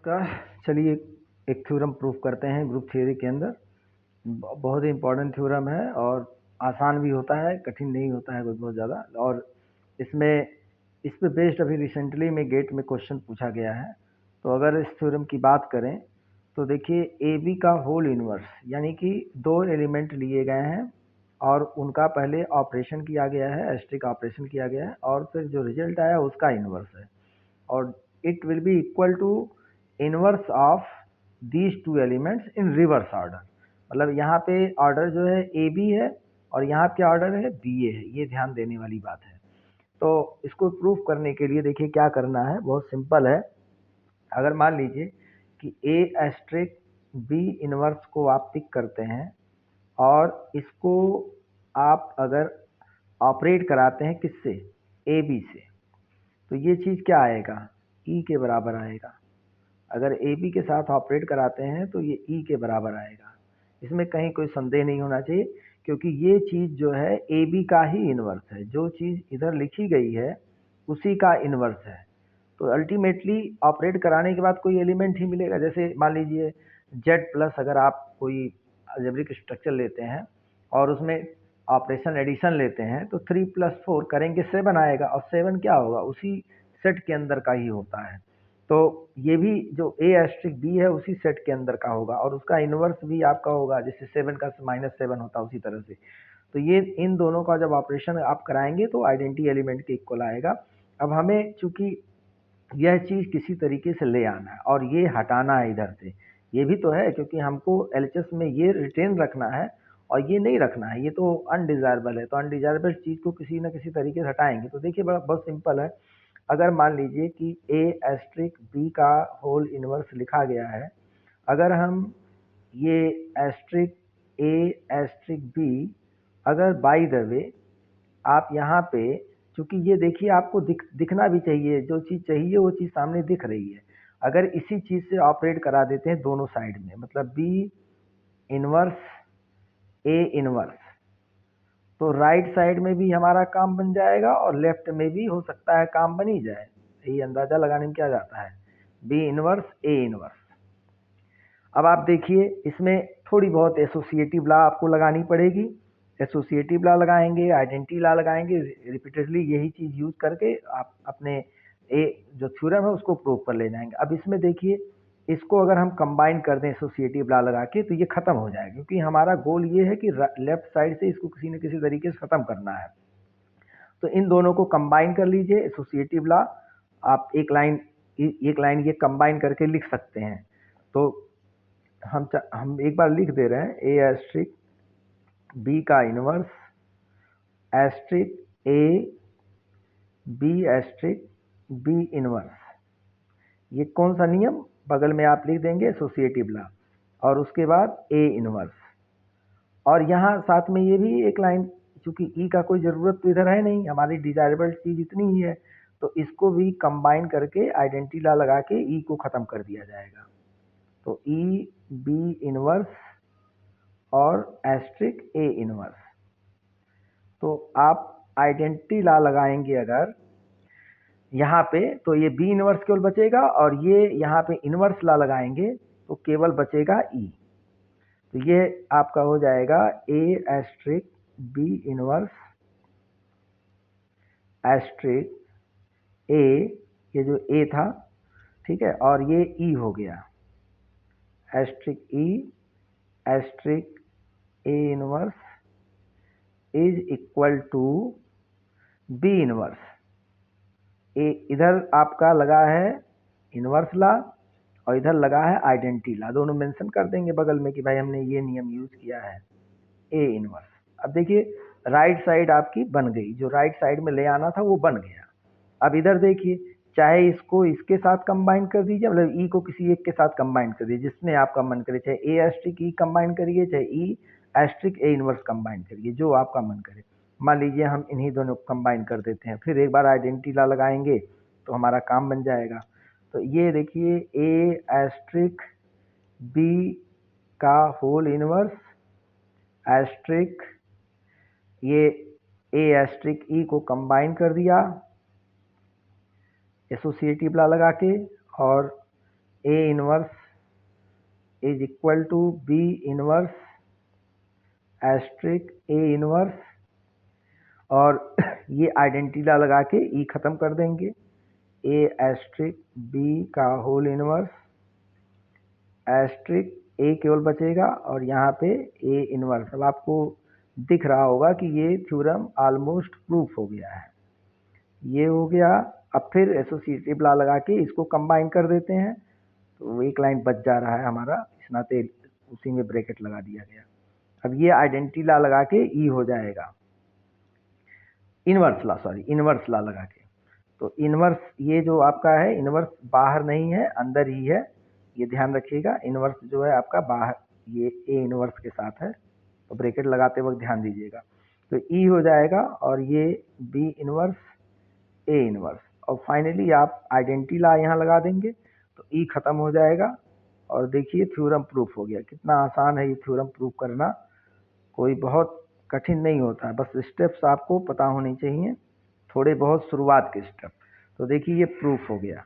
नमस्कार। चलिए एक थ्योरम प्रूफ करते हैं ग्रुप थ्योरी के अंदर। बहुत ही इम्पोर्टेंट थ्योरम है और आसान भी होता है, कठिन नहीं होता है कोई बहुत ज़्यादा। और इस पे बेस्ड अभी रिसेंटली में गेट में क्वेश्चन पूछा गया है। तो अगर इस थ्योरम की बात करें तो देखिए ए बी का होल इनवर्स, यानी कि दो एलिमेंट लिए गए हैं और उनका पहले ऑपरेशन किया गया है, एस्ट्रिक ऑपरेशन किया गया है, और फिर जो रिजल्ट आया उसका इनवर्स है। और it will be equal to inverse of these two elements in reverse order. मतलब यहाँ पे ऑर्डर जो है ए बी है और यहाँ पे ऑर्डर है बी ए है, ये ध्यान देने वाली बात है। तो इसको प्रूफ करने के लिए देखिए क्या करना है, बहुत सिंपल है। अगर मान लीजिए कि ए एस्ट्रिक बी इनवर्स को आप पिक करते हैं और इसको आप अगर ऑपरेट कराते हैं किससे, ए बी से, तो ये चीज़ क्या आएगा, ई के बराबर आएगा। अगर ए बी के साथ ऑपरेट कराते हैं तो ये ई के बराबर आएगा। इसमें कहीं कोई संदेह नहीं होना चाहिए, क्योंकि ये चीज़ जो है ए बी का ही इन्वर्स है। जो चीज़ इधर लिखी गई है उसी का इन्वर्स है। तो अल्टीमेटली ऑपरेट कराने के बाद कोई एलिमेंट ही मिलेगा। जैसे मान लीजिए जेड प्लस, अगर आप कोई अलजेब्रिक स्ट्रक्चर लेते हैं और उसमें ऑपरेशन एडिशन लेते हैं तो 3 + 4 करेंगे 7 आएगा, और 7 क्या होगा, उसी सेट के अंदर का ही होता है। तो ये भी जो ए एस्ट्रिक बी है उसी सेट के अंदर का होगा और उसका इन्वर्स भी आपका होगा, जैसे 7 का -7 होता है उसी तरह से। तो ये इन दोनों का जब ऑपरेशन आप कराएंगे तो आइडेंटिटी एलिमेंट के इक्वल आएगा। अब हमें चूंकि यह चीज़ किसी तरीके से ले आना है और ये हटाना है इधर से, ये भी तो है, क्योंकि हमको एलएचएस में ये रिटेन रखना है और ये नहीं रखना है, ये तो अनडिजायरेबल है। तो अनडिजायरेबल चीज़ को किसी न किसी तरीके से हटाएंगे। तो देखिए बड़ा बहुत सिंपल है। अगर मान लीजिए कि ए एस्ट्रिक बी का होल इनवर्स लिखा गया है, अगर हम ये एस्ट्रिक ए एस्ट्रिक बी, अगर बाय द वे आप यहाँ पे, चूंकि ये देखिए आपको दिखना भी चाहिए, जो चीज़ चाहिए वो चीज़ सामने दिख रही है। अगर इसी चीज़ से ऑपरेट करा देते हैं दोनों साइड में, मतलब बी इनवर्स ए इनवर्स, तो राइट साइड में भी हमारा काम बन जाएगा और लेफ्ट में भी हो सकता है काम बन ही जाए। यही अंदाजा लगाने में क्या जाता है, बी इनवर्स ए इनवर्स। अब आप देखिए इसमें थोड़ी बहुत एसोसिएटिव लॉ आपको लगानी पड़ेगी। एसोसिएटिव लॉ लगाएंगे, आइडेंटिटी लॉ लगाएंगे, रिपीटेडली यही चीज़ यूज करके आप अपने ए जो थ्योरम है उसको प्रूव कर ले जाएंगे। अब इसमें देखिए इसको अगर हम कंबाइन कर दें एसोसिएटिव लॉ लगा के तो ये खत्म हो जाएगा, क्योंकि हमारा गोल ये है कि लेफ्ट साइड से इसको किसी न किसी तरीके से खत्म करना है। तो इन दोनों को कंबाइन कर लीजिए एसोसिएटिव लॉ। आप एक लाइन ये कंबाइन करके लिख सकते हैं। तो हम एक बार लिख दे रहे हैं, ए एस्ट्रिक बी का inverse asterisk a b asterisk b inverse. ये कौन सा नियम, बगल में आप लिख देंगे एसोसिएटिव लॉ, और उसके बाद ए इनवर्स। और यहाँ साथ में ये भी एक लाइन, चूंकि ई का कोई ज़रूरत तो इधर है नहीं, हमारी डिजायरेबल चीज़ इतनी ही है, तो इसको भी कंबाइन करके आइडेंटिटी लॉ लगा के ई को ख़त्म कर दिया जाएगा। तो ई बी इनवर्स और एस्ट्रिक ए इनवर्स। तो आप आइडेंटिटी लॉ लगाएंगे अगर यहाँ पे, तो ये बी इनवर्स केवल बचेगा, और ये यहाँ पे इनवर्स लॉ लगाएंगे तो केवल बचेगा ई। तो ये आपका हो जाएगा ए एस्ट्रिक बी इनवर्स एस्ट्रिक ए, ये जो ए था, ठीक है, और ये ई हो गया asterisk E asterisk A inverse is equal to B inverse. A इधर आपका लगा है इनवर्स लॉ और इधर लगा है आइडेंटिटी लॉ, दोनों मेंशन कर देंगे बगल में कि भाई हमने ये नियम यूज किया है, ए इनवर्स। अब देखिए राइट साइड आपकी बन गई, जो राइट साइड में ले आना था वो बन गया। अब इधर देखिए, चाहे इसको इसके साथ कंबाइन कर दीजिए, मतलब ई को किसी एक के साथ कंबाइन कर दीजिए जिसमें आपका मन करे, चाहे ए एस्ट्रिक ई कंबाइन करिए, चाहे ई एस्ट्रिक ए इनवर्स कंबाइन करिए, जो आपका मन करे। मान लीजिए हम इन्हीं दोनों को कंबाइन कर देते हैं, फिर एक बार आइडेंटिटी लॉ लगाएंगे तो हमारा काम बन जाएगा। तो ये देखिए ए एस्ट्रिक बी का होल इनवर्स एस्ट्रिक, ये ए एस्ट्रिक ई को कंबाइन कर दिया एसोसिएटिव लॉ लगा के, और A inverse is equal to B inverse asterisk A inverse, और ये आइडेंटिटी लगा के E खत्म कर देंगे, A एस्ट्रिक B का होल इनवर्स एस्ट्रिक A केवल बचेगा, और यहाँ पे A इनवर्स। अब आपको दिख रहा होगा कि ये थ्योरम ऑलमोस्ट प्रूफ हो गया है। ये हो गया। अब फिर एसोसिएटिव लॉ लगा के इसको कंबाइन कर देते हैं, तो एक लाइन बच जा रहा है हमारा, इस नाते उसी में ब्रैकेट लगा दिया गया। अब ये आइडेंटिटी लॉ लगा के E हो जाएगा, इनवर्स लॉ लगा के। तो इनवर्स ये जो आपका है, इनवर्स बाहर नहीं है, अंदर ही है, ये ध्यान रखिएगा। इनवर्स जो है आपका बाहर, ये A इनवर्स के साथ है, तो ब्रैकेट लगाते वक्त ध्यान दीजिएगा। तो E हो जाएगा, और ये B इनवर्स A इनवर्स, और फाइनली आप आइडेंटिटी लॉ यहाँ लगा देंगे, तो E खत्म हो जाएगा। और देखिए थ्योरम प्रूफ हो गया। कितना आसान है ये थ्योरम प्रूफ करना, कोई बहुत कठिन नहीं होता है, बस स्टेप्स आपको पता होने चाहिए, थोड़े बहुत शुरुआत के स्टेप। तो देखिए ये प्रूफ हो गया।